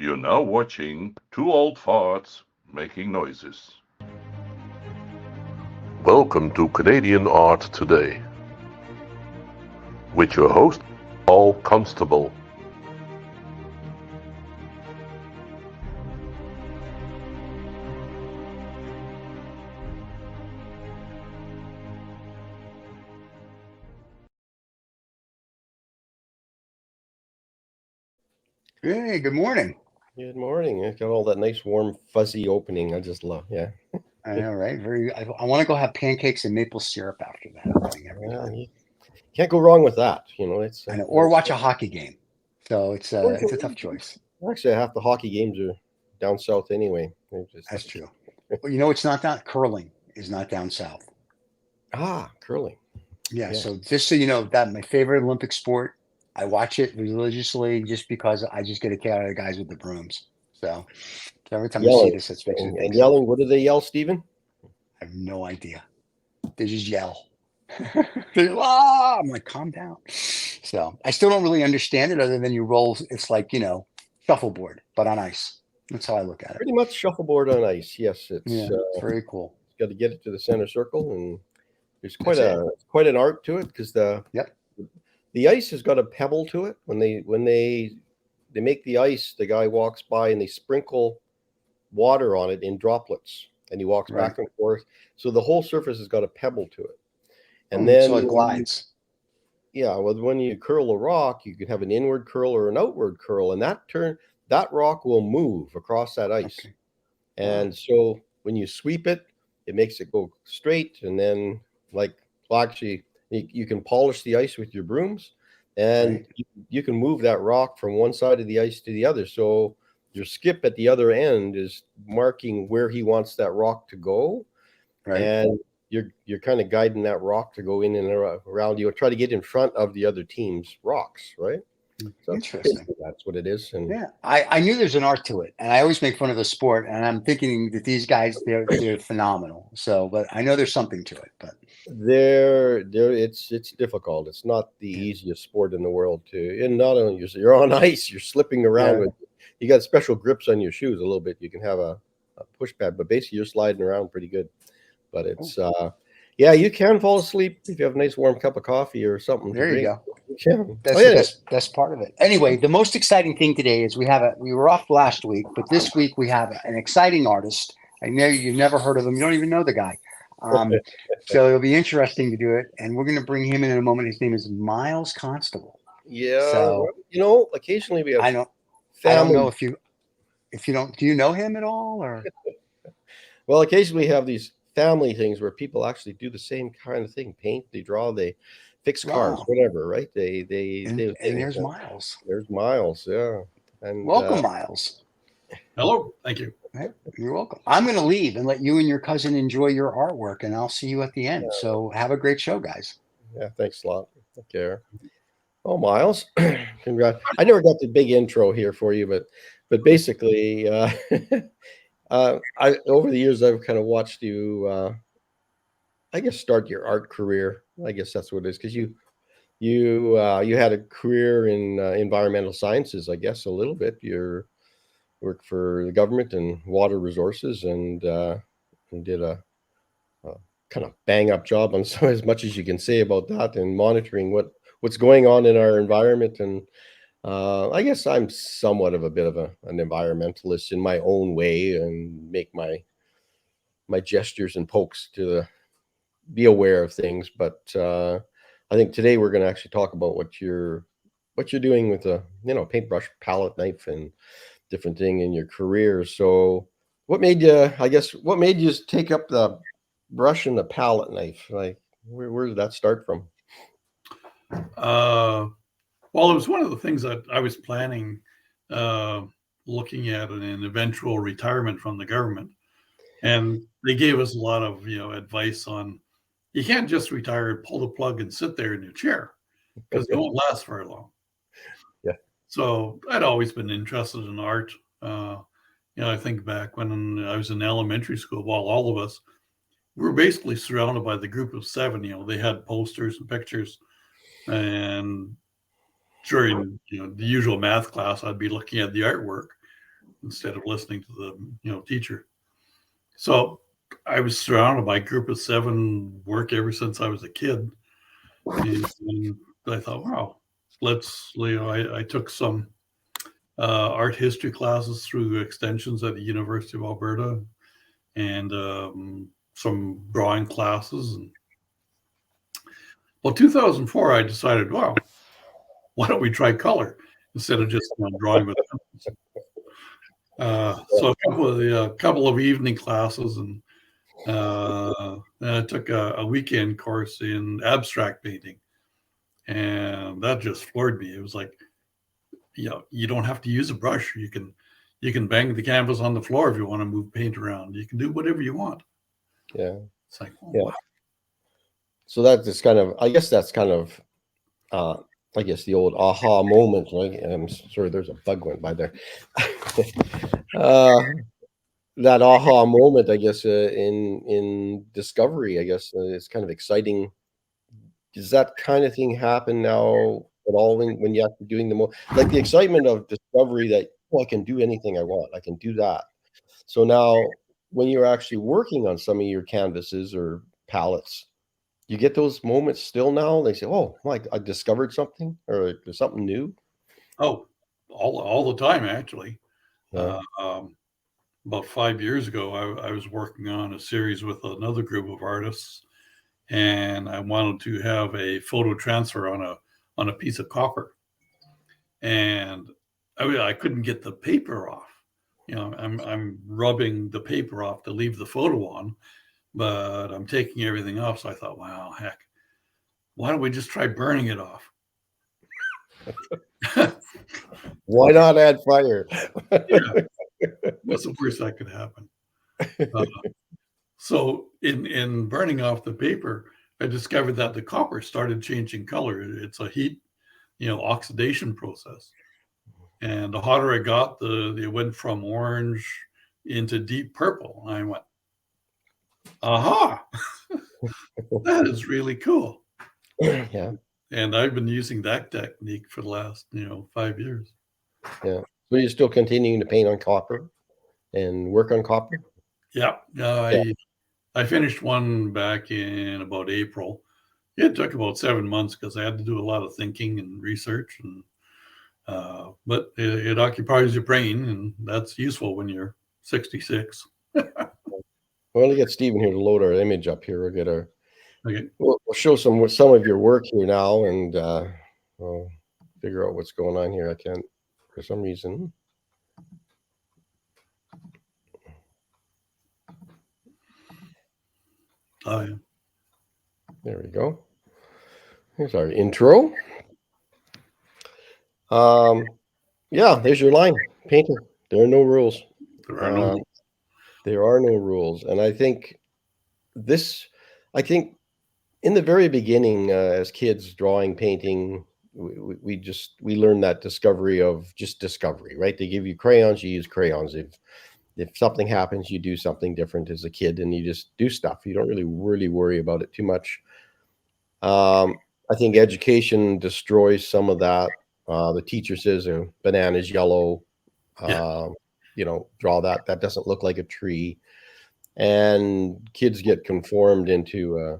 You're now watching two old farts making noises. Welcome to Canadian Art Today with your host, Paul Constable. Hey, good morning. Good morning. It's got all that nice, warm, fuzzy opening. I just love. Yeah. I know, right? I want to go have pancakes and maple syrup after that opening every Well, time. you can't go wrong with that. It's I know, or watch a hockey game. So it's a tough actually choice. half the hockey games are down south anyway. That's true. Well, it's not that curling is not down south. Curling. Yeah. Yeah. So just so you know, that my favorite Olympic sport. I watch it religiously just because I just get a kick out of the guys with the brooms. So every time I see Yelling this, it makes me and think. yelling. What do they yell, Stephen? I have no idea. They just yell. I'm like, calm down. So I still don't really understand it other than you roll. It's like, shuffleboard, but on ice. That's how I look at it. Pretty much shuffleboard on ice. Yes, Yeah, it's very cool. got to get it to the center circle, and there's That's it. quite an art to it because Yep. the ice has got a pebble to it. When they make the ice, the guy walks by and they sprinkle water on it in droplets, and he walks Right. back and forth. So the whole surface has got a pebble to it. And So it glides. when you curl a rock, you can have an inward curl or an outward curl, and that rock will move across that ice. Okay. And so when you sweep it, it makes it go straight, and then actually you can polish the ice with your brooms, and Right. you can move that rock from one side of the ice to the other. So your skip at the other end is marking where he wants that rock to go, Right. and you're kind of guiding that rock to go in and around you, and try to get in front of the other team's rocks, right? So Interesting. that's what it is. And Yeah, I knew there's an art to it, and I always make fun of the sport, and I'm thinking that these guys they're phenomenal. So, but I know there's something to it. But it's difficult. It's not the easiest sport in the world to. And not only you're on ice, you're slipping around with. You got special grips on your shoes a little bit. You can have a push pad, but basically you're sliding around pretty good. But it's you can fall asleep if you have a nice warm cup of coffee or something to there you drink. go. You can. That's the best part of it. Anyway, the most exciting thing today is we were off last week, but this week we have an exciting artist. I know you've never heard of him. You don't even know the guy. So it'll be interesting to do it. And we're going to bring him in a moment. His name is Miles Constable. Yeah. So occasionally we have I don't family. know if you don't, do you know him at all or? Well, occasionally we have these family things where people actually do the same kind of thing: paint, they draw, they fix cars, whatever, right? And there's Miles. There's Miles, yeah. And welcome, Miles. Hello, thank you. You're welcome. I'm going to leave and let you and your cousin enjoy your artwork, and I'll see you at the end. Yeah. So have a great show, guys. Yeah, thanks a lot. Take care. Oh, Miles, congrats! I never got the big intro here for you, but basically. Over the years, I've kind of watched you, I guess, start your art career. I guess that's what it is, because you had a career in environmental sciences, I guess, a little bit. You worked for the government and water resources, and did a kind of bang up job on as much as you can say about that, and monitoring what's going on in our environment. And I guess I'm somewhat of a bit of an environmentalist in my own way, and make my gestures and pokes to be aware of things. But I think today we're going to actually talk about what you're doing with a paintbrush, palette knife, and different thing in your career. So what made you take up the brush and the palette knife? Like where did that start from? Well, it was one of the things that I was planning, looking at an eventual retirement from the government. And they gave us a lot of, advice on, you can't just retire, pull the plug and sit there in your chair, because it won't last very long. Yeah. So I'd always been interested in art. I think back when I was in elementary school, while all of us, we were basically surrounded by the Group of Seven. They had posters and pictures. And during the usual math class, I'd be looking at the artwork. instead of listening to the teacher. So I was surrounded by Group of Seven work ever since I was a kid, and I thought, wow, I took some art history classes through Extensions at the University of Alberta, and some drawing classes. And well, 2004, I decided, wow, why don't we try color instead of just drawing with pencils? So a couple of evening classes, and I took a weekend course in abstract painting, and that just floored me. It was like, you don't have to use a brush. You can bang the canvas on the floor if you want to move paint around. You can do whatever you want. Yeah. It's like, oh, Yeah. wow. So that's kind of, I guess that's kind of, I guess the old aha moment. Like, I'm sorry, there's a bug went by there. That aha moment, I guess, in discovery, I guess, it's kind of exciting. Does that kind of thing happen now at all when you're actually doing like the excitement of discovery that, I can do anything I want, I can do that. So now when you're actually working on some of your canvases or palettes, you get those moments still now? They say, oh, I discovered something, or there's something new. Oh, all the time, actually. Yeah. About 5 years ago, I was working on a series with another group of artists, and I wanted to have a photo transfer on a piece of copper, and I couldn't get the paper off. I'm rubbing the paper off to leave the photo on, but I'm taking everything off. So I thought, wow, heck, why don't we just try burning it off? Why not add fire? Yeah. What's the worst that could happen? So in burning off the paper, I discovered that the copper started changing color. It's a heat, oxidation process. And the hotter it got, it went from orange into deep purple. And I went, aha, that is really cool. Yeah. And I've been using that technique for the last, 5 years. Yeah. So you're still continuing to paint on copper and work on copper? Yeah. I finished one back in about April. It took about 7 months because I had to do a lot of thinking and research, and but it occupies your brain, and that's useful when you're 66. Well, let me get Stephen here to load our image up here. We'll get our. Okay. We'll show some of your work here now, and we'll figure out what's going on here. I can't, for some reason. Oh, yeah. There we go. Here's our intro. Yeah, there's your line. Painting. There are no rules. There are no. There are no rules, and I think in the very beginning, as kids drawing, painting, we learn that discovery of just discovery, right? They give you crayons, you use crayons. If something happens, you do something different as a kid, and you just do stuff. You don't really worry about it too much. I think education destroys some of that. The teacher says a banana's yellow. Draw that. That doesn't look like a tree. And kids get conformed into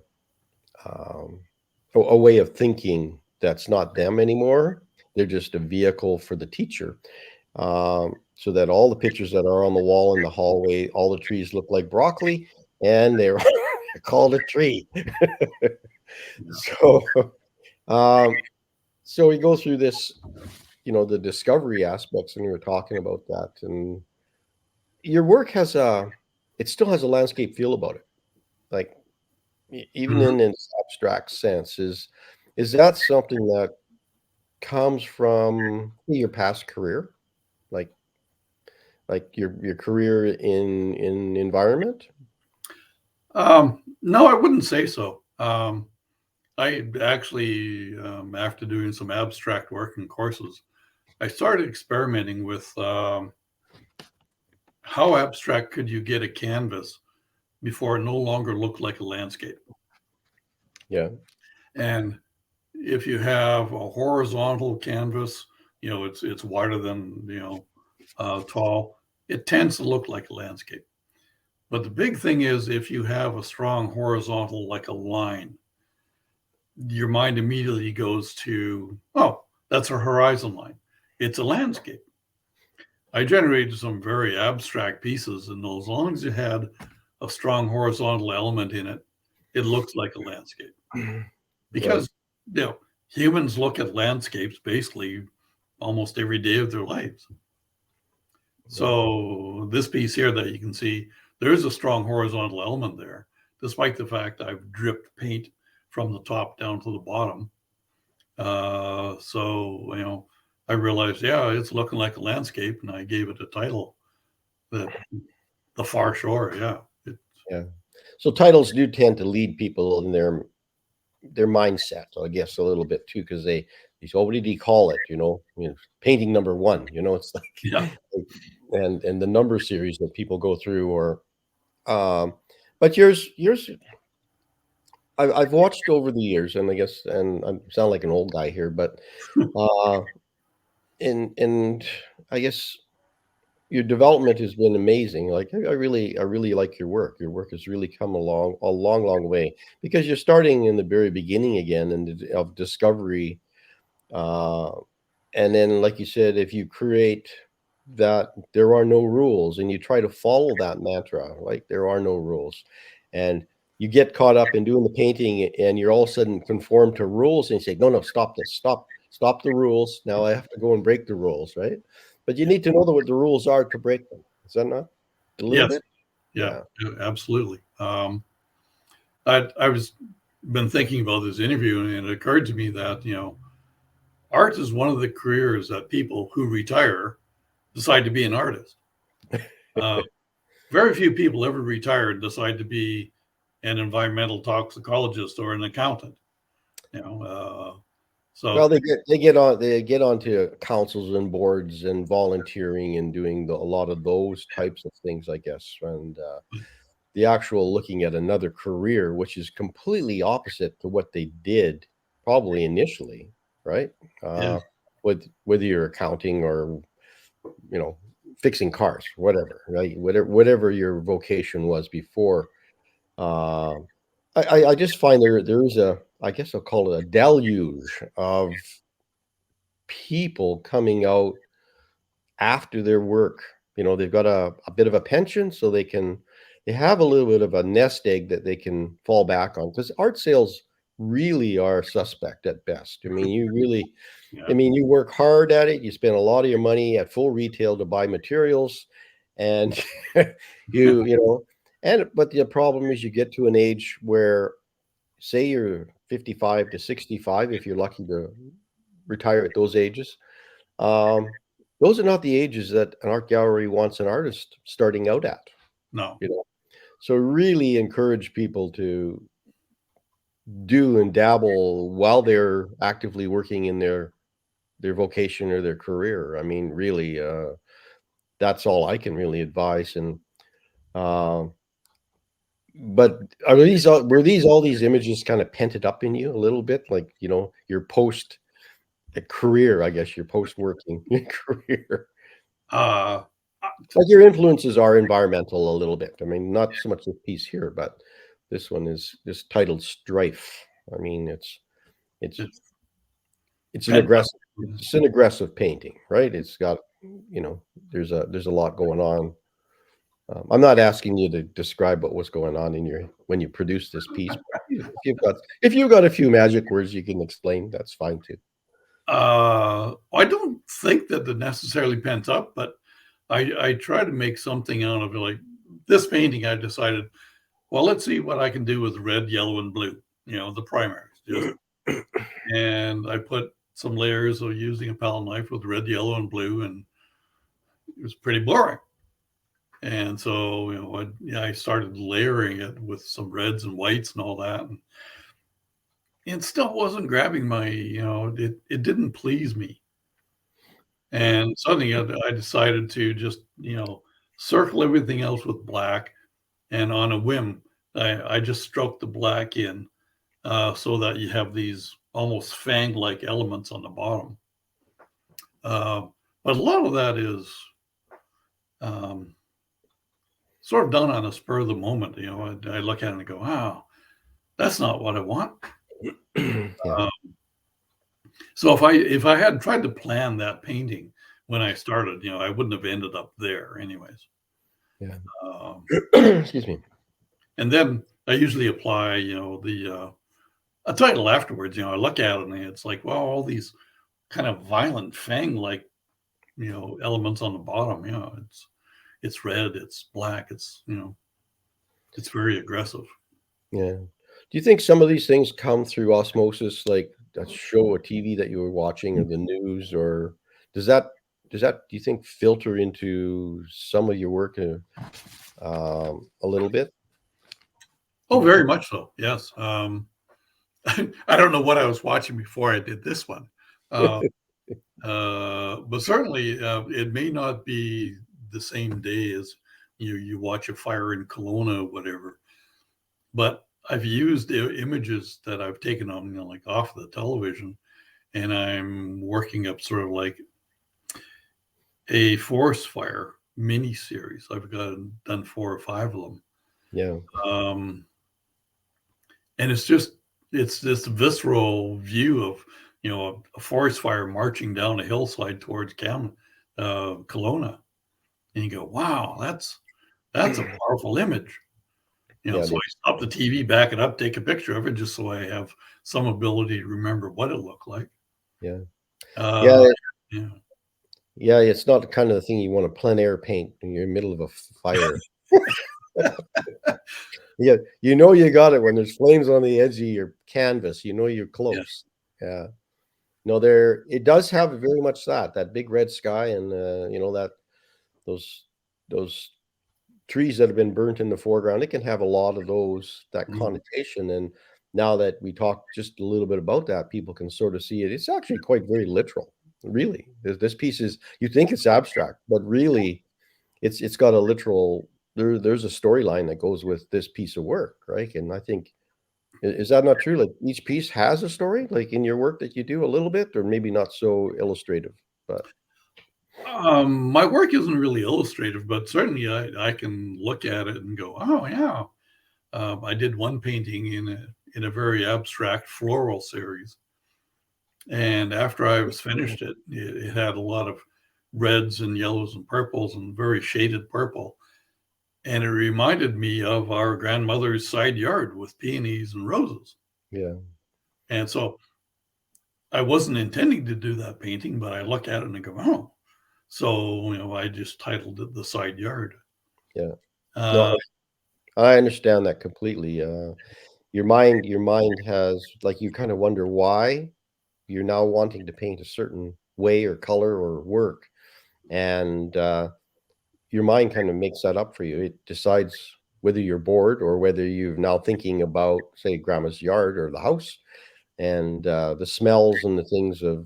a way of thinking that's not them anymore. They're just a vehicle for the teacher. So that all the pictures that are on the wall in the hallway, all the trees look like broccoli, and they're called a tree. So we go through this, the discovery aspects, and we were talking about that. And your work it still has a landscape feel about it. Like, even in an abstract sense, is that something that comes from your past career, like your career in environment? No, I wouldn't say so. I actually, after doing some abstract work and courses, I started experimenting with how abstract could you get a canvas before it no longer looked like a landscape. Yeah. And if you have a horizontal canvas, it's wider than tall. it tends to look like a landscape. But the big thing is if you have a strong horizontal, like a line, your mind immediately goes to, oh, that's a horizon line. It's a landscape. I generated some very abstract pieces, and as long as you had a strong horizontal element in it, it looks like a landscape. Because humans look at landscapes basically almost every day of their lives. So this piece here that you can see, there's a strong horizontal element there, despite the fact I've dripped paint from the top down to the bottom. So I realized, it's looking like a landscape, and I gave it a title, the Far Shore. Yeah. So titles do tend to lead people in their mindset, I guess, a little bit too, because they say, oh, what did he call it? Painting number 1. It's like, Yeah. and the number series that people go through, or but yours I've watched over the years, and I guess, and I sound like an old guy here, but and I guess your development has been amazing. Like I really like your work. Your work has really come along a long way, because you're starting in the very beginning again, and of discovery. And then, like you said, if you create that, there are no rules, and you try to follow that mantra, like there are no rules, and you get caught up in doing the painting, and you're all of a sudden conform to rules, and you say, no, stop this, stop the rules. Now I have to go and break the rules, right? But you need to know what the rules are to break them. Is that not a little bit? Yeah, absolutely. I was been thinking about this interview, and it occurred to me that art is one of the careers that people who retire decide to be an artist. Very few people ever retire and decide to be an environmental toxicologist or an accountant. So Well, they get onto councils and boards and volunteering and doing a lot of those types of things, I guess. And the actual looking at another career, which is completely opposite to what they did probably initially, right? Whether you're accounting or fixing cars, whatever, right? Whatever your vocation was before. I just find there is I guess I'll call it a deluge of people coming out after their work. They've got a bit of a pension, so they have a little bit of a nest egg that they can fall back on, because art sales really are suspect at best. I mean, you work hard at it, you spend a lot of your money at full retail to buy materials, and but the problem is, you get to an age where, say you're 55 to 65, if you're lucky to retire at those ages. Those are not the ages that an art gallery wants an artist starting out at. No. So really encourage people to do and dabble while they're actively working in their vocation or their career. I mean, really, that's all I can really advise. And but were these all these images kind of pented up in you a little bit, like your post career, I guess, your post working career? Like your influences are environmental a little bit. I mean, not so much this piece here, but this one is titled Strife. I mean, it's an aggressive painting, right? It's got, there's a lot going on. I'm not asking you to describe what was going on when you produced this piece. If you've got a few magic words you can explain, that's fine too. I don't think that it necessarily pent up, but I try to make something out of it. Like this painting, I decided, well, let's see what I can do with red, yellow, and blue, the primaries. And I put some layers of using a palette knife with red, yellow, and blue, and it was pretty boring. And so, I started layering it with some reds and whites and all that. And it still wasn't grabbing my, it didn't please me. And suddenly I decided to just, circle everything else with black. And on a whim, I just stroked the black in so that you have these almost fang-like elements on the bottom. But a lot of that is sort of done on a spur of the moment. I look at it and go, wow, that's not what I want. Yeah. So if I had tried to plan that painting when I started, I wouldn't have ended up there anyways. Yeah. Excuse me. And then I usually apply, a title afterwards. I look at it and it's like, well, all these kind of violent fang-like, elements on the bottom. It's red, it's black, it's very aggressive. Yeah. Do you think some of these things come through osmosis, like a show or TV that you were watching or the news, or does that do you think filter into some of your work a little bit? Oh, very much so. Yes. I don't know what I was watching before I did this one. But certainly it may not be the same day as you watch a fire in Kelowna or whatever, but I've used images that I've taken on, like off the television, and I'm working up sort of like a forest fire mini series. I've done 4 or 5 of them. Yeah. And it's this visceral view of, a forest fire marching down a hillside towards Kelowna. And you go, wow, that's a powerful image. Yeah, So I stop the TV, back it up, take a picture of it just so I have some ability to remember what it looked like. Yeah. Yeah. Yeah, it's not the kind of thing you want to plein air paint when you're in the middle of a fire. Yeah, you got it when there's flames on the edge of your canvas. You're close. Yeah. No, it does have very much that big red sky and that those trees that have been burnt in the foreground. It can have a lot of that connotation. And now that we talked just a little bit about that, people can sort of see it. It's actually quite very literal. Really, this piece is, you think it's abstract, but really it's got a literal, there's a storyline that goes with this piece of work, right? And I think, is that not true? Like each piece has a story, like in your work that you do a little bit, or maybe not so illustrative, but my work isn't really illustrative, but certainly I can look at it and go, oh yeah. I did one painting in a very abstract floral series. And after I was finished it had a lot of reds and yellows and purples and very shaded purple. And it reminded me of our grandmother's side yard with peonies and roses. yeah. And so I wasn't intending to do that painting, but I look at it and I go, oh. So, I just titled it The Side Yard. Yeah. No, I understand that completely. Your mind has, like, you kind of wonder why you're now wanting to paint a certain way or color or work. And your mind kind of makes that up for you. It decides whether you're bored or whether you're now thinking about, say, grandma's yard or the house and the smells and the things that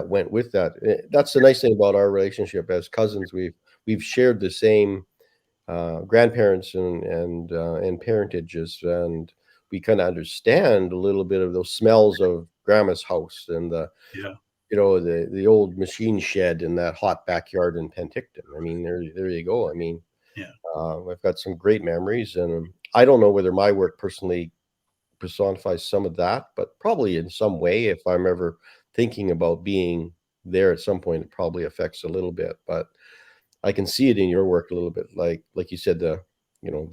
went with that. That's the nice thing about our relationship as cousins. We've shared the same grandparents and parentages, and we kind of understand a little bit of those smells of grandma's house and the old machine shed in that hot backyard in Penticton. I mean, there you go. I mean, I've got some great memories, and I don't know whether my work personally personifies some of that, but probably in some way, if I'm ever thinking about being there at some point, it probably affects a little bit. But I can see it in your work a little bit, like you said, the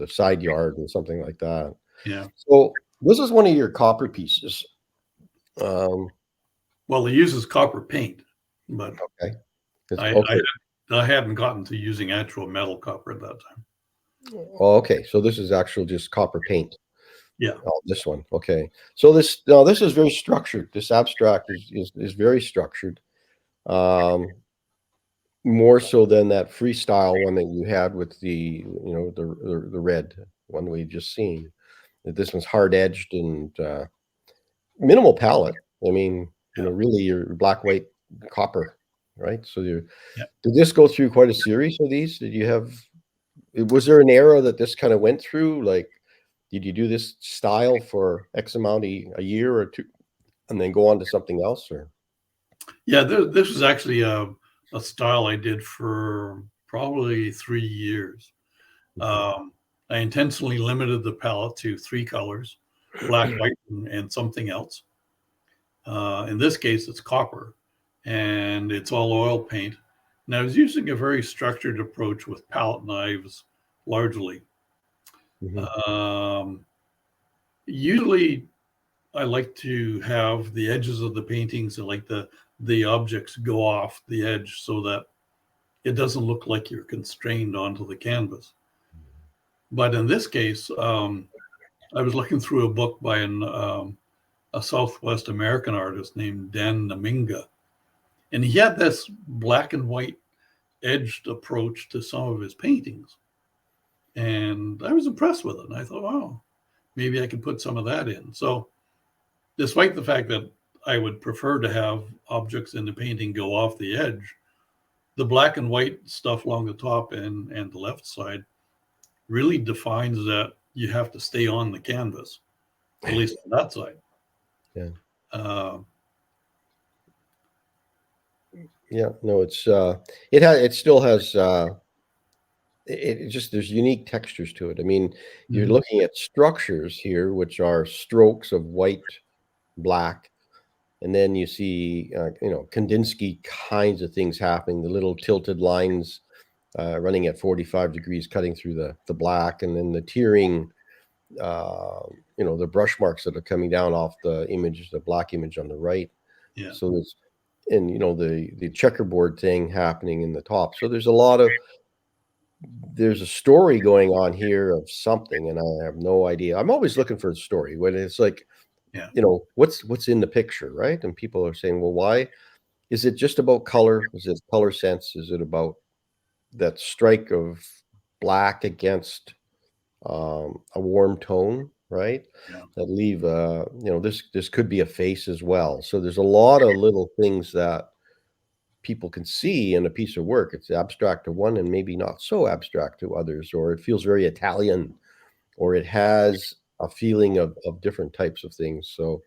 side yard and something like that. Yeah. So this is one of your copper pieces. Well, it uses copper paint, but okay. I hadn't gotten to using actual metal copper at that time. Oh, okay. So this is actual just copper paint. Yeah. Oh, this one. Okay. So this is very structured. This abstract is very structured. More so than that freestyle one that you had with the red one we just seen. This one's hard edged and minimal palette. I mean, really your black, white, copper, right? So did this go through quite a series of these? Was there an era that this kind of went through? Like, did you do this style for X amount a year or two and then go on to something else? Or yeah, this was actually a style I did for probably 3 years. I intentionally limited the palette to 3 colors, black, white, and something else. In this case, it's copper, and it's all oil paint. And I was using a very structured approach with palette knives, largely. Usually, I like to have the edges of the paintings and like the objects go off the edge so that it doesn't look like you're constrained onto the canvas. But in this case, I was looking through a book by a Southwest American artist named Dan Naminga, and he had this black and white edged approach to some of his paintings. And I was impressed with it. And I thought, oh, maybe I could put some of that in. So despite the fact that I would prefer to have objects in the painting go off the edge, the black and white stuff along the top and the left side really defines that you have to stay on the canvas, at least on that side. No, it still has it just, there's unique textures to it. I mean, you're looking at structures here, which are strokes of white, black, and then you see Kandinsky kinds of things happening, the little tilted lines running at 45 degrees cutting through the black, and then the tearing, the brush marks that are coming down off the image, the black image on the right. So there's, and the checkerboard thing happening in the top. So there's a story going on here of something, and I have no idea. I'm always looking for a story when it's like, what's in the picture, right? And people are saying, well, why is it just about color? Is it color sense? Is it about that strike of black against a warm tone, right? That leave this could be a face as well. So there's a lot of little things that people can see in a piece of work. It's abstract to one and maybe not so abstract to others, or it feels very Italian, or it has a feeling of different types of things. So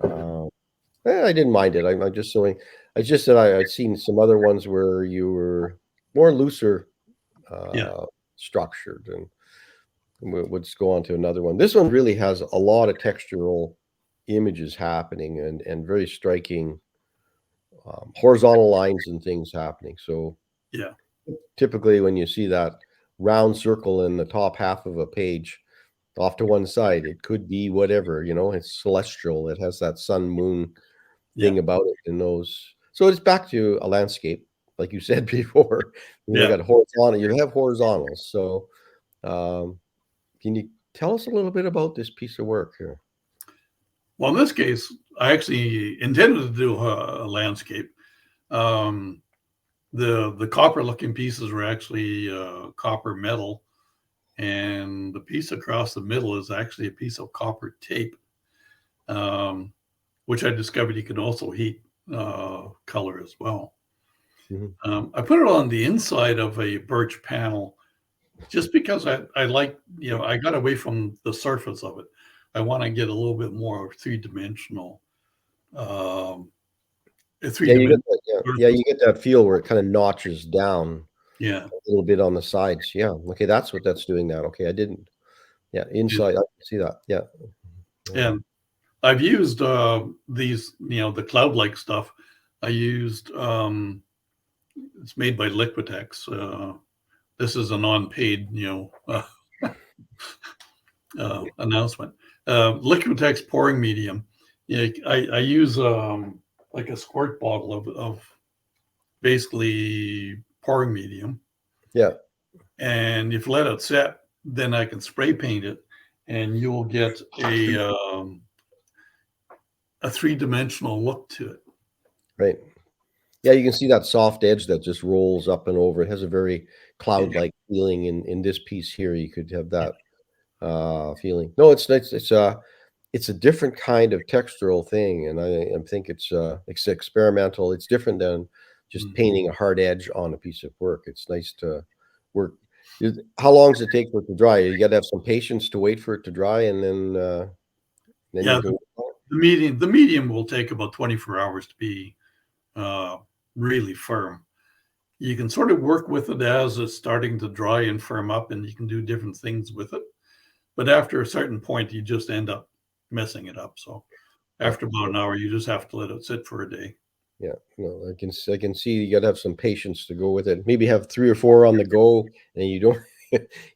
I didn't mind it. I'm just showing. I just said I'd seen some other ones where you were more looser structured, and we'll just go on to another one. This one really has a lot of textural images happening and very striking horizontal lines and things happening. So typically when you see that round circle in the top half of a page off to one side, it could be whatever, it's celestial. It has that sun moon thing about it in those. So it's back to a landscape, like you said before. You got horizontal, you have horizontals. So can you tell us a little bit about this piece of work here? Well, in this case, I actually intended to do a landscape. The copper looking pieces were actually copper metal, and the piece across the middle is actually a piece of copper tape, which I discovered you can also heat color as well. I put it on the inside of a birch panel just because I like, I got away from the surface of it. I want to get a little bit more three-dimensional. You get that feel where it kind of notches down a little bit on the sides. Okay, that's what that's doing now. Okay, I didn't. Inside, I can see that. And I've used these, the cloud-like stuff. I used it's made by Liquitex. This is a non-paid announcement. Liquitex pouring medium. I use like a squirt bottle of basically pouring medium. And if you let it set, then I can spray paint it, and you'll get a three-dimensional look to it. Right. Yeah, you can see that soft edge that just rolls up and over. It has a very cloud-like feeling. In this piece here, you could have that feeling. No, it's a different kind of textural thing, and I think it's experimental. It's different than just painting a hard edge on a piece of work. It's nice to work. How long does it take for it to dry? You got to have some patience to wait for it to dry, and then you can. The medium will take about 24 hours to be really firm. you can sort of work with it as it's starting to dry and firm up, and you can do different things with it. But after a certain point, you just end up messing it up. So after about an hour, you just have to let it sit for a day. Yeah, no, I can see you got to have some patience to go with it. Maybe have 3 or 4 on the go, and you don't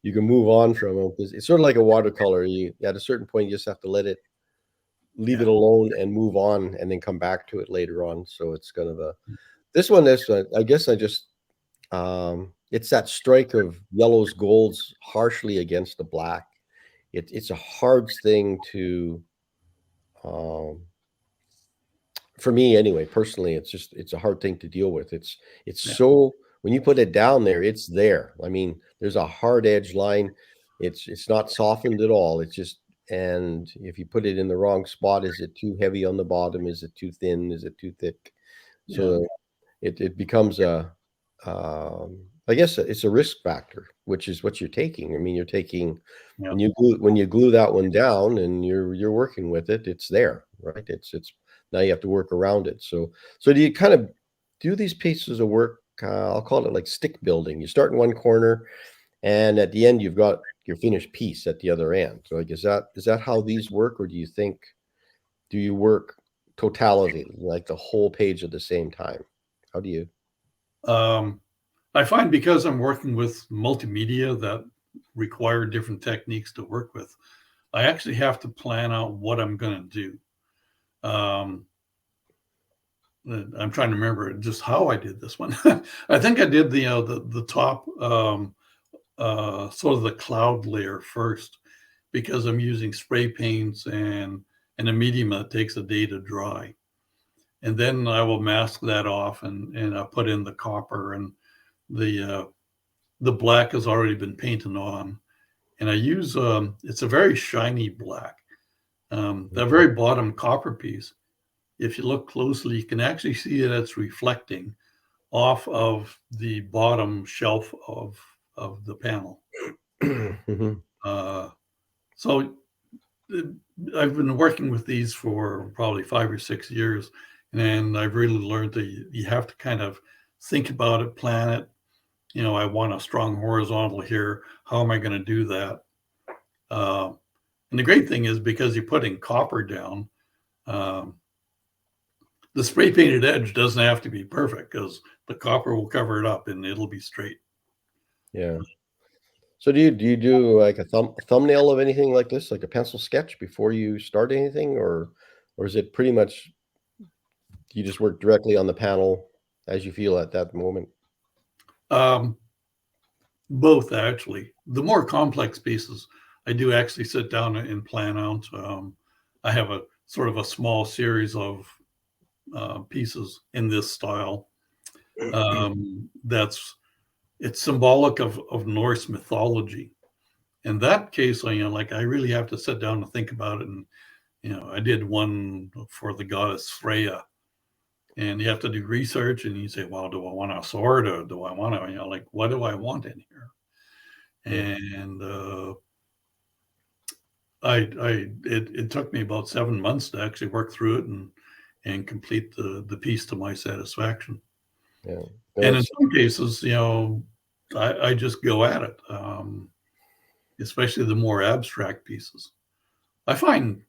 you can move on from them, because it's sort of like a watercolor. You at a certain point you just have to leave it alone and move on, and then come back to it later on. So it's kind of a this one is I guess I just it's that strike of yellows golds harshly against the black. It's a hard thing to um for me anyway, personally, it's a hard thing to deal with. It's Yeah. so when you put it down there, it's there. I mean, there's a hard edge line. It's not softened at all. It's just, and if you put it in the wrong spot, is it too heavy on the bottom? Is it too thin? Is it too thick? So it becomes a I guess it's a risk factor, which is what you're taking. I mean, you're taking Yeah. when you glue that one down and you're working with it, it's there, right? It's now you have to work around it. So do you kind of do these pieces of work? I'll call it like stick building. You start in one corner, and at the end you've got your finished piece at the other end. So like, is that how these work, or do you work totality, like the whole page at the same time? How do you? I find because I'm working with multimedia that require different techniques to work with, I actually have to plan out what I'm going to do. I'm trying to remember just how I did this one. I think I did the top sort of the cloud layer first, because I'm using spray paints and a medium that takes a day to dry. And then I will mask that off, and I'll put in the copper, and the black has already been painted on. And I use it's a very shiny black. The very bottom copper piece, if you look closely, you can actually see that it's reflecting off of the bottom shelf of the panel. So I've been working with these for probably 5 or 6 years, and I've really learned that you have to kind of think about it, plan it. You know, I want a strong horizontal here. How am I going to do that? And the great thing is, because you're putting copper down, the spray painted edge doesn't have to be perfect, because the copper will cover it up and it'll be straight. Yeah. So do you do like a thumbnail of anything like this, like a pencil sketch before you start anything, or is it pretty much you just work directly on the panel as you feel at that moment? Both, actually. The more complex pieces, I do actually sit down and plan out. I have a sort of a small series of pieces in this style. It's symbolic of Norse mythology. In that case, I really have to sit down and think about it. And I did one for the goddess Freya, and you have to do research, and you say, well, do I want a sword, or do I want to, like, what do I want in here? And it took me about 7 months to actually work through it and complete the piece to my satisfaction. Yeah. And in some cases, I just go at it, especially the more abstract pieces. I find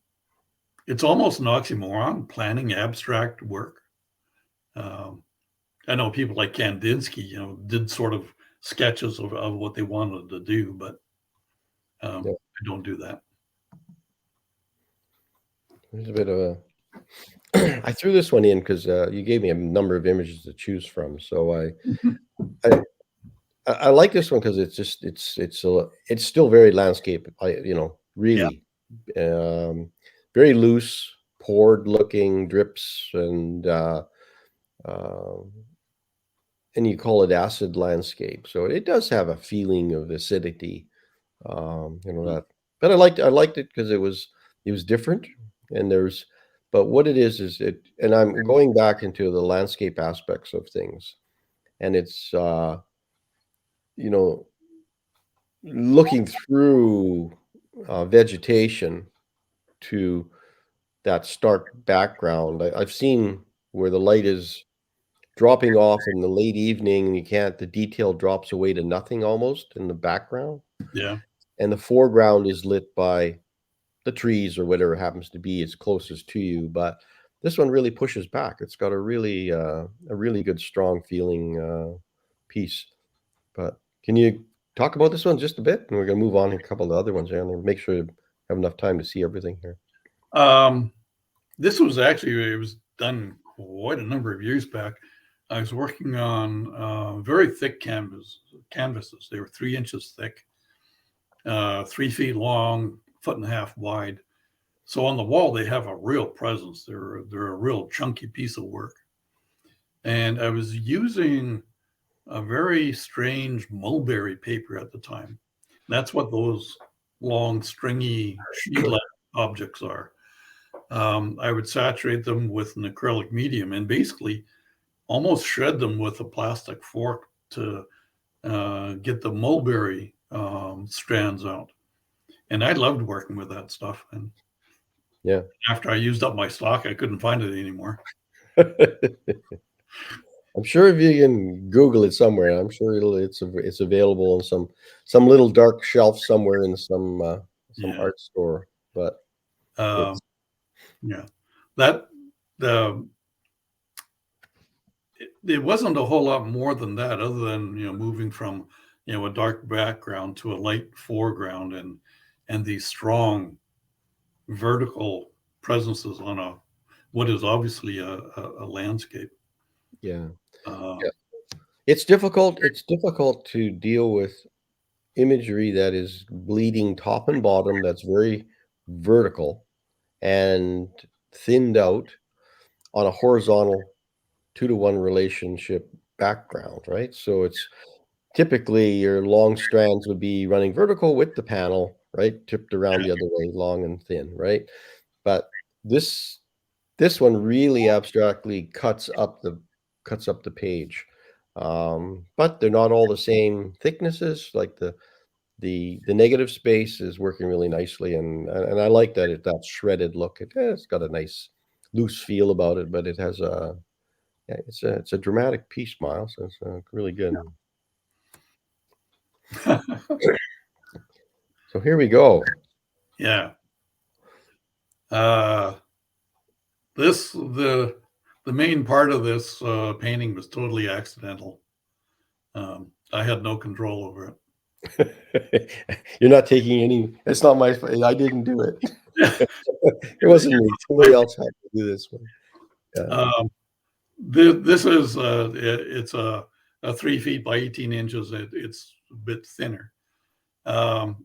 it's almost an oxymoron, planning abstract work. I know people like Kandinsky, did sort of sketches of what they wanted to do, but I don't do that. There's a bit of a I threw this one in because you gave me a number of images to choose from. So I like this one because it's still very landscape. Really very loose, poured looking drips, and you call it acid landscape. So it does have a feeling of acidity. That, but I liked it because it was different, and but what it is it, and I'm going back into the landscape aspects of things, and it's looking through vegetation to that stark background. I've seen where the light is dropping off in the late evening, and you can't. The detail drops away to nothing almost in the background, Yeah. and the foreground is lit by the trees or whatever happens to be as closest to you. But this one really pushes back. It's got a really good, strong feeling piece. But can you talk about this one just a bit? And we're going to move on to a couple of the other ones here and make sure you have enough time to see everything here. This was actually, it was done quite a number of years back. I was working on very thick canvases. They were 3 inches thick, 3 feet long, 1.5 feet wide. So on the wall, they have a real presence. They're a real chunky piece of work. And I was using a very strange mulberry paper at the time. That's what those long, stringy sheet-like objects are. I would saturate them with an acrylic medium and basically almost shred them with a plastic fork to get the mulberry strands out. And I loved working with that stuff. And yeah, after I used up my stock, I couldn't find it anymore. I'm sure if you can Google it somewhere, I'm sure it's available on some little dark shelf somewhere in some art store. But yeah, that it wasn't a whole lot more than that, other than moving from a dark background to a light foreground and these strong vertical presences on what is obviously a landscape. Yeah. It's difficult to deal with imagery that is bleeding top and bottom, that's very vertical and thinned out on a horizontal 2-to-1 relationship background, right? So it's typically your long strands would be running vertical with the panel, right? Tipped around the other way, long and thin, right? But this one really abstractly cuts up the page. But they're not all the same thicknesses. Like the negative space is working really nicely, and I like that shredded look. It's got a nice loose feel about it, but it has it's a dramatic piece, Miles. It's really good. So here we go. Yeah. The main part of this painting was totally accidental. I had no control over it. You're not taking any. It's not my fault. I didn't do it. It wasn't me. Somebody else had to do this one. Yeah. This is it's a 3 feet by 18 inches. It's a bit thinner. Now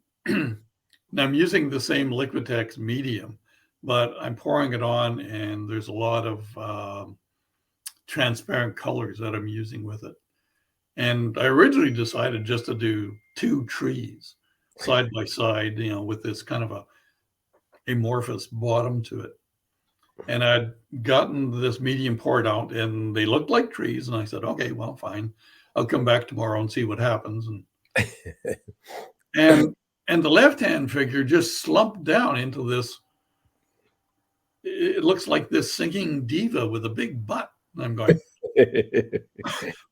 I'm using the same Liquitex medium, but I'm pouring it on, and there's a lot of transparent colors that I'm using with it. And I originally decided just to do 2 trees side by side, with this kind of a amorphous bottom to it. And I'd gotten this medium poured out, and they looked like trees. And I said, okay, well, fine. I'll come back tomorrow and see what happens. And the left-hand figure just slumped down into this. It looks like this singing diva with a big butt. And I'm going,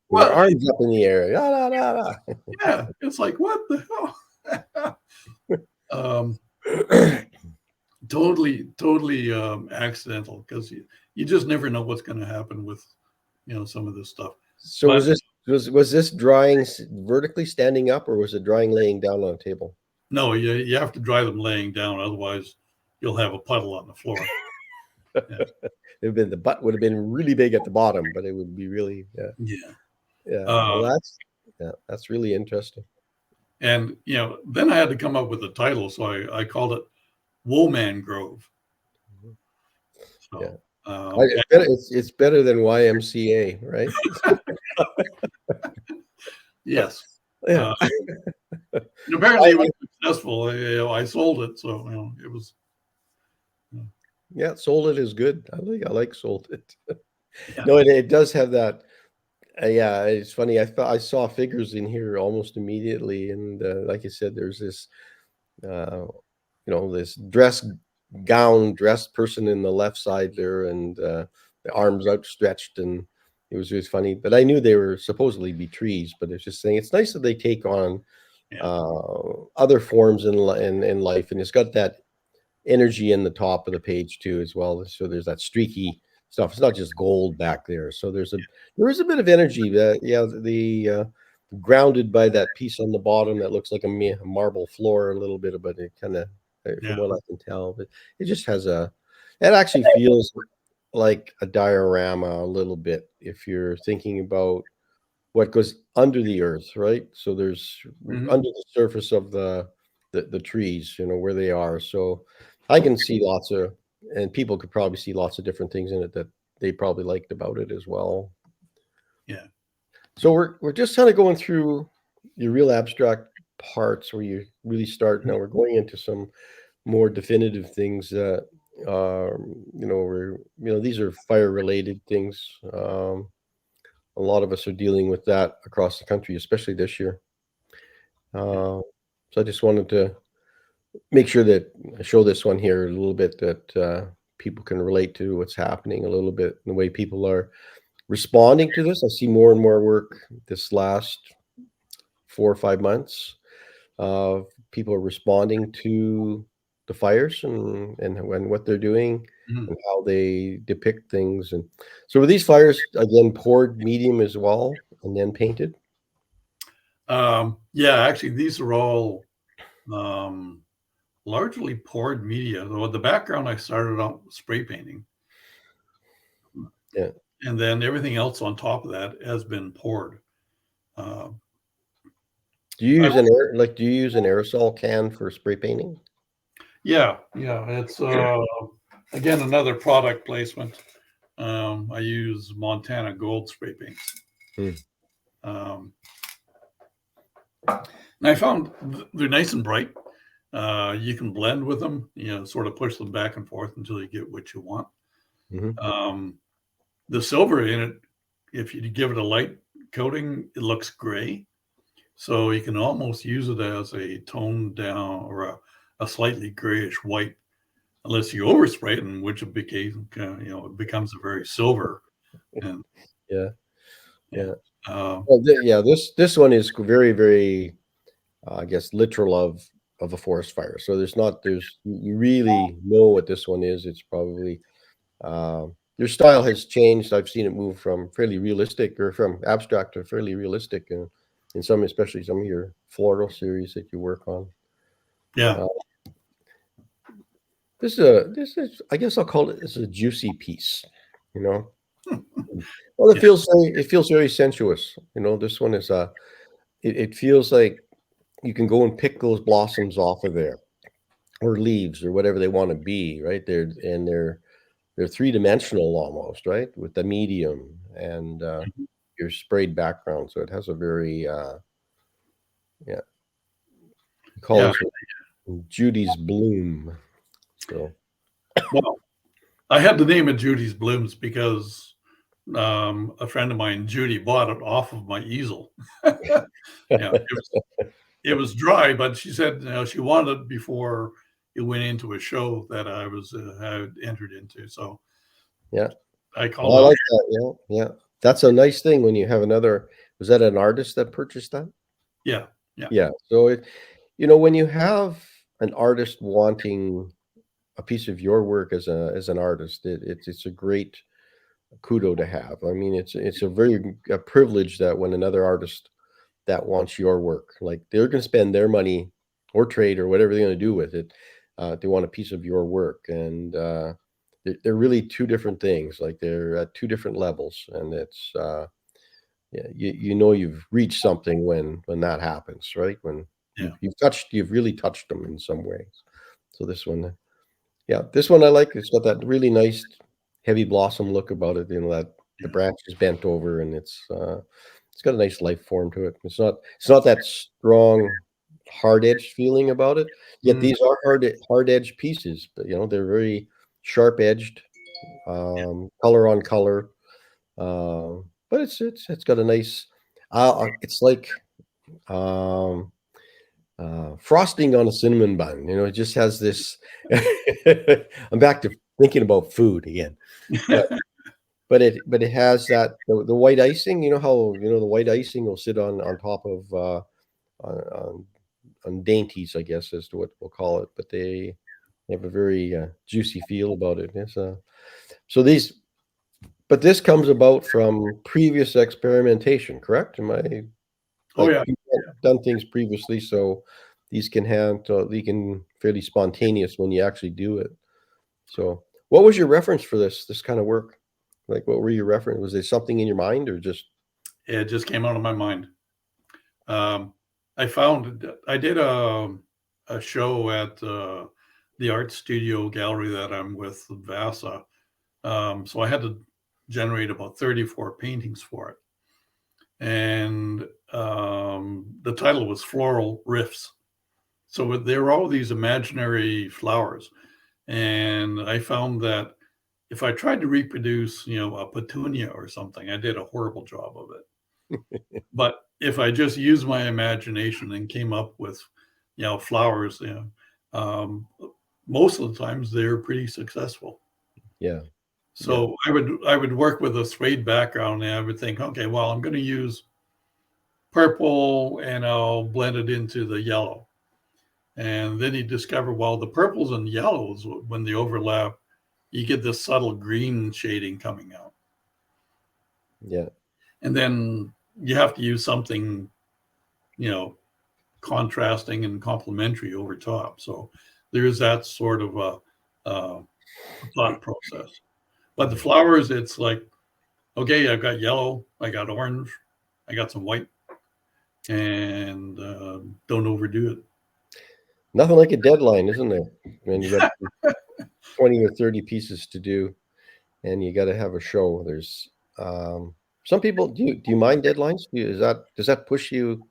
well, arms up in the air. La, la, la, la. Yeah, it's like, what the hell? Totally accidental, because you just never know what's going to happen with some of this stuff. So was this drawing vertically standing up, or was it drawing laying down on a table? No, you have to dry them laying down, otherwise you'll have a puddle on the floor. Yeah. The butt would have been really big at the bottom, but it would be really well, that's really interesting. And then I had to come up with a title, so I called it Woolman Grove. So, it's better than YMCA, right? Yes. Yeah. Apparently it was successful. I sold it, so it was. Yeah, sold it is good. I like sold it. Yeah. No, it does have that. Yeah, it's funny. I saw figures in here almost immediately, and like I said, there's this, this dressed person in the left side there, and the arms outstretched, and it was just funny. But I knew they were supposedly be trees, but it's just saying it's nice that they take on other forms in life, and it's got that energy in the top of the page too as well. So there's that streaky stuff. It's not just gold back there. So there is a bit of energy. The grounded by that piece on the bottom that looks like a marble floor a little bit, but it kind of, from what I can tell, but it just has it actually feels like a diorama a little bit if you're thinking about what goes under the earth, right? So there's under the surface of the trees, where they are. So I can see and people could probably see lots of different things in it that they probably liked about it as well. Yeah. So we're just kind of going through your real abstract parts where you really start. Now we're going into some more definitive things that these are fire related things. A lot of us are dealing with that across the country, especially this year. So I just wanted to make sure that I show this one here a little bit, that people can relate to what's happening a little bit, the way people are responding to this. I see more and more work this last 4 or 5 months. People are responding to the fires and what they're doing and how they depict things. And so were these fires again poured medium as well and then painted? Actually these are all largely poured media. Though the background I started out spray painting. Yeah. And then everything else on top of that has been poured. Do you use do you use an aerosol can for spray painting? Yeah. It's again another product placement. I use Montana Gold spray paints. And I found they're nice and bright. You can blend with them, sort of push them back and forth until you get what you want. The silver in it, if you give it a light coating, it looks gray. So you can almost use it as a toned down or a slightly grayish white, unless you overspray it, in which it becomes a very silver. And this one is very, very, I guess, literal of a forest fire. So you really know what this one is. It's probably your style has changed. I've seen it move from fairly realistic or from abstract to fairly realistic, in some, especially some of your floral series that you work on. This is I guess I'll call it, this is a juicy piece, Well, it feels very sensuous. This one is it feels like you can go and pick those blossoms off of there, or leaves, or whatever they want to be, right? They're three-dimensional almost, right? With the medium and your sprayed background. So it has a very call this Judy's Bloom. So well, I had the name of Judy's Blooms because a friend of mine, Judy, bought it off of my easel. It was dry, but she said she wanted it before it went into a show that I had entered into. So I called it. I like that. Yeah. That's a nice thing when you have another. Was that an artist that purchased that? Yeah. So when you have an artist wanting a piece of your work as an artist, it's a great kudo to have. I mean, it's a privilege that when another artist that wants your work, like they're going to spend their money or trade or whatever they're going to do with it, they want a piece of your work, and they're really two different things. Like they're at two different levels, and it's you've reached something when that happens, right? When you've really touched them in some ways. So this one I like. It's got that really nice heavy blossom look about it. That the branch is bent over, and it's got a nice life form to it. It's not that strong, hard-edged feeling about it. Yet these are hard-edged pieces, but they're very sharp-edged, color on color. But it's got a nice. It's like frosting on a cinnamon bun. It just has this. I'm back to thinking about food again. But but it has that the white icing. You know how the white icing will sit on top of on, on dainties, I guess, as to what we'll call it. But they have a very juicy feel about it. It's so these, but this comes about from previous experimentation, correct? Am I Oh like yeah. people have done things previously, so these can they can fairly spontaneous when you actually do it. So, what was your reference for this kind of work? Like, what were your reference? Was there something in your mind, or just It just came out of my mind. I did a show at the art studio gallery that I'm with, VASA. So I had to generate about 34 paintings for it. And the title was Floral Riffs. So there were all these imaginary flowers. And I found that if I tried to reproduce, a petunia or something, I did a horrible job of it. But if I just used my imagination and came up with, flowers, most of the times they're pretty successful. yeah, So I would work with a suede background, and I would think, okay, well, I'm going to use purple and I'll blend it into the yellow. And then you discover, well, the purples and yellows, when they overlap, you get this subtle green shading coming out. yeah, And then you have to use something, contrasting and complementary over top. So there's that sort of a thought process. But the flowers, it's like, okay, I've got yellow, I got orange, I got some white, and don't overdo it. nothing like a deadline, isn't there? When you got 20 or 30 pieces to do, and you got to have a show. There's some people. Do you mind deadlines? Does that push you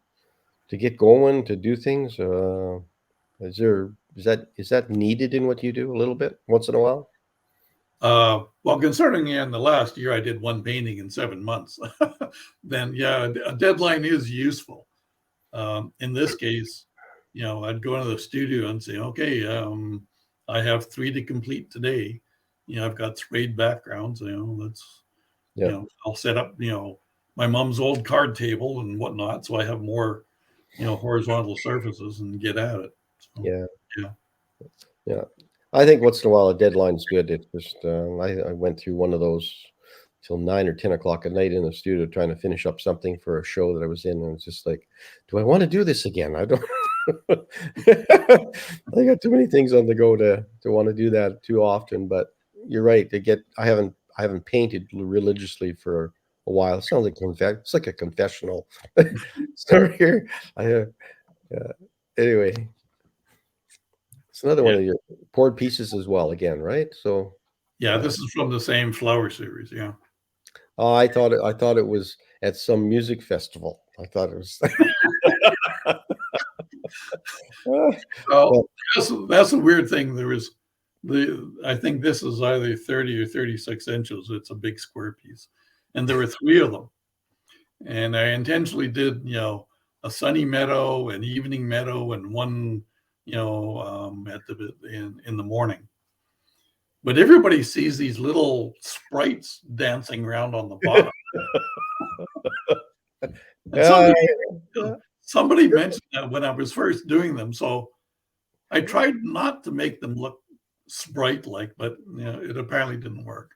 to get going to do things? Is that needed in what you do a little bit once in a while? Well, concerning in the last year, I did one painting in 7 months. Then, yeah, a deadline is useful. In this case, I'd go into the studio and say, okay, I have 3 to complete today. I've got sprayed backgrounds. I'll set up, my mom's old card table and whatnot, so I have more, horizontal surfaces and get at it. So, Yeah, yeah. yeah. I think once in a while a deadline's good. It's just I went through one of those till 9 or 10 o'clock at night in the studio trying to finish up something for a show that I was in, and it's just like, do I want to do this again? I don't. I got too many things on the go to want to do that too often. But you're right. I haven't painted religiously for a while. It sounds like it's like a confessional story here. Anyway, it's another one Yeah. of your poured pieces as well. Again, right? So Yeah, this is from the same flower series. Yeah. I thought it was at some music festival. I thought it was. Well, that's a weird thing. I think this is either 30 or 36 inches. It's a big square piece. And there were 3 of them. And I intentionally did, a sunny meadow, an evening meadow, and one, in the morning. But everybody sees these little sprites dancing around on the bottom. And somebody mentioned that when I was first doing them. So I tried not to make them look sprite-like, but it apparently didn't work.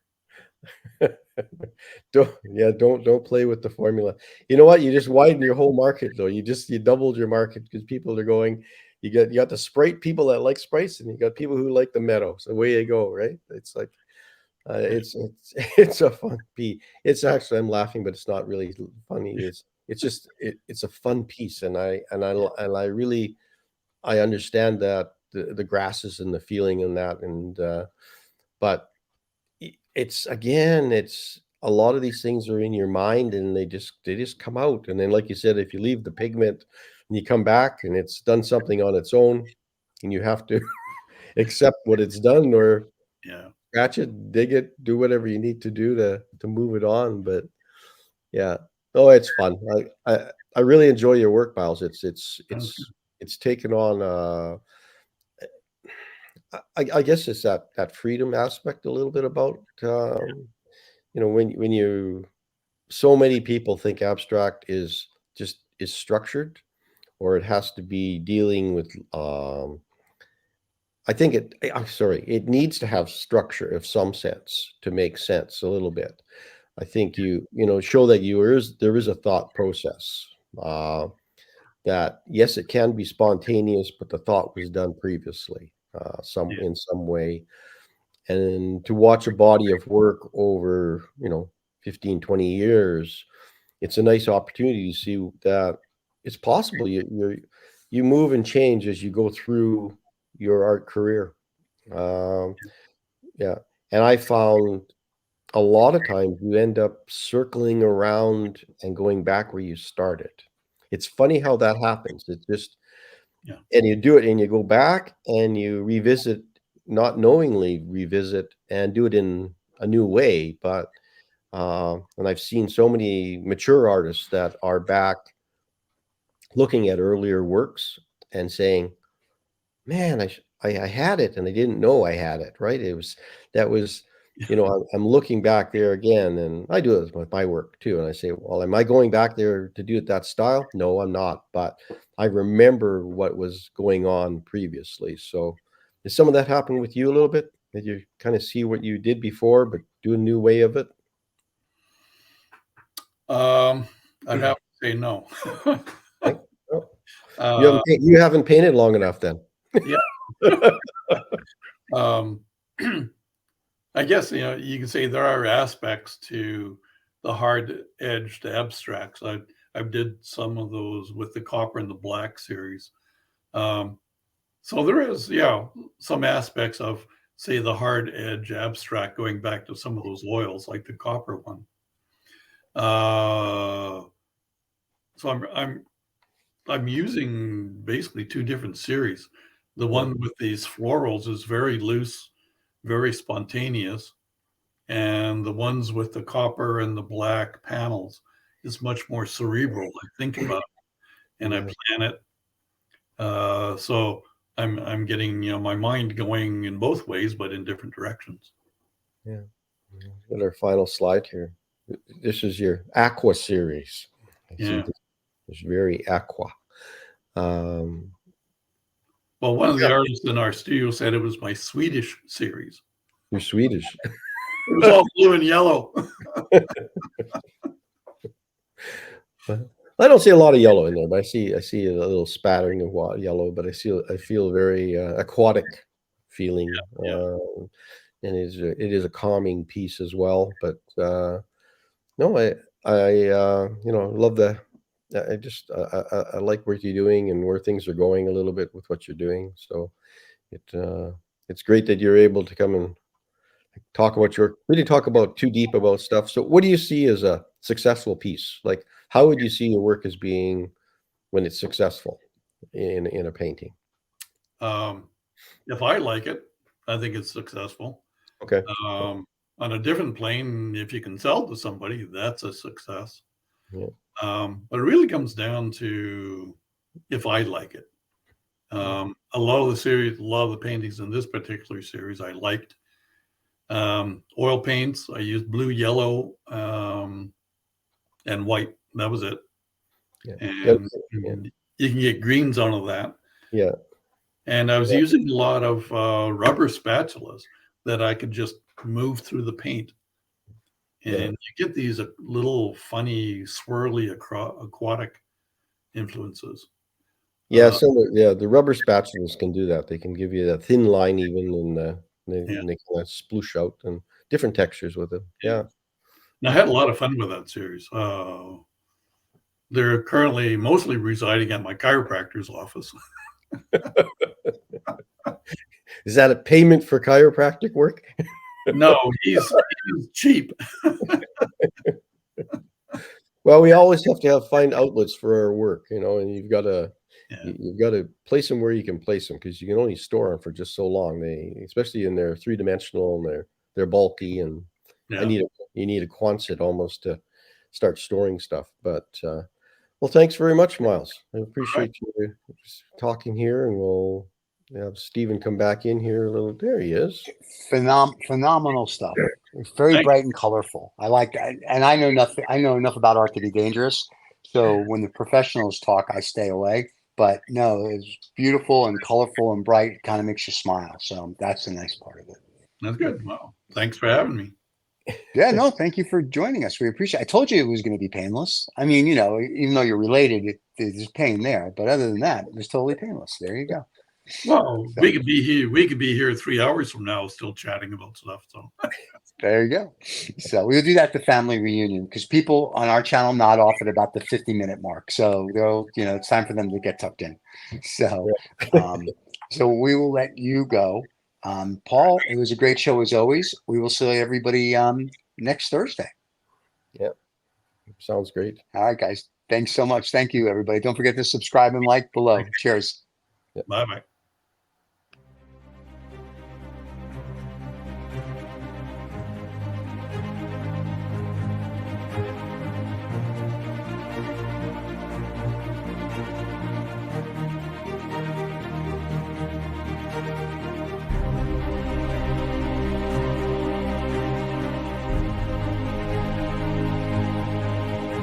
Don't play with the formula. You know what? You just widen your whole market though. You doubled your market because people are going. You got the sprite people that like sprites, and you got people who like the meadow. So away you go, right? It's like it's a fun piece. It's actually I'm laughing, but it's not really funny. It's a fun piece, and I really I understand that the grasses and the feeling and that, and but it's again, it's a lot of these things are in your mind and they just come out. And then, like you said, if you leave the pigment and you come back and it's done something on its own, and you have to accept what it's done or Yeah. scratch it, dig it, do whatever you need to do to move it on. But yeah, oh, it's fun. I really enjoy your work, Miles. It's taken on I guess it's that freedom aspect a little bit about when you so many people think abstract is structured, or it has to be dealing with I think I'm sorry, it needs to have structure of some sense to make sense a little bit. I think show that there is a thought process, that yes, it can be spontaneous, but the thought was done previously, Yeah. in some way. And to watch a body of work over 15, 20 years, it's a nice opportunity to see that it's possible. You move and change as you go through your art career. um, yeah, and I found a lot of times you end up circling around and going back where you started. It's funny how that happens. It's just, Yeah. and you do it and you go back and you revisit, not knowingly revisit, and do it in a new way. But and I've seen so many mature artists that are back looking at earlier works and saying, man, I had it and I didn't know I had it, right? That was, I'm looking back there again, and I do it with my work too. And I say, well, am I going back there to do it that style? No, I'm not. But I remember what was going on previously. So did some of that happen with you a little bit? Did you kind of see what you did before, but do a new way of it? I'd have to say no. Right? Oh, Uh, you haven't painted long enough then. Yeah. um, I guess you can say there are aspects to the hard-edged abstracts. I did some of those with the copper and the black series. So there is, some aspects of, say, the hard edge abstract going back to some of those oils, like the copper one. So I'm using basically two different series. The one with these florals is very loose, very spontaneous, and the ones with the copper and the black panels is much more cerebral. I think about it and I plan it. So I'm getting my mind going in both ways, but in different directions. Yeah. Got our final slide here. This is your aqua series. I see Yeah. it's very aqua. Well, one of the artists in our studio said it was my Swedish series. You're Swedish. It was all blue and yellow. I don't see a lot of yellow in there, but I see a little spattering of yellow, but I feel very aquatic feeling. Yeah. And it is a calming piece as well. But no, I love I like what you're doing and where things are going a little bit with what you're doing. So it's great that you're able to come and really talk about too deep about stuff. So what do you see as a successful piece? Like, how would you see your work as being when it's successful in a painting? If I like it, I think it's successful. Okay. On a different plane, if you can sell to somebody, that's a success. Yeah. But it really comes down to if I like it. A lot of the paintings in this particular series I liked. Oil paints, I used blue, yellow, and white. That was it. Yeah. And Yeah. you can get greens out of that. Yeah. And I was using a lot of rubber spatulas that I could just move through the paint. And you get these little funny, swirly aquatic influences. Yeah, the rubber spatulas can do that. They can give you that thin line even, and they kind of sploosh out and different textures with it. Yeah. And I had a lot of fun with that series. They're currently mostly residing at my chiropractor's office. Is that a payment for chiropractic work? No, he's cheap. Well, we always have to find outlets for our work, and you've got to place them where you can place them, because you can only store them for just so long. Especially in their three-dimensional, and they're bulky, and you need a Quonset almost to start storing stuff. But well, thanks very much, Miles. I appreciate you talking here, and we'll have Stephen come back in here a little. There he is. Phenomenal stuff. It's very Thank bright and colorful. I like that. And I know nothing. I know enough about art to be dangerous. So when the professionals talk, I stay away. But no, it's beautiful and colorful and bright. It kind of makes you smile. So that's the nice part of it. That's good. Well, thanks for having me. Yeah, no, thank you for joining us. We appreciate it. I told you it was going to be painless. I mean, even though you're related, there's pain there. But other than that, it was totally painless. There you go. Well, So, we could be here. We could be here 3 hours from now, still chatting about stuff. So there you go. So we'll do that at the family reunion because people on our channel nod off at about the 50-minute mark. So they'll, it's time for them to get tucked in. So, so we will let you go. Paul, it was a great show as always. We will see everybody next Thursday. Yep. Sounds great. All right, guys. Thanks so much. Thank you, everybody. Don't forget to subscribe and like below. Cheers. bye bye.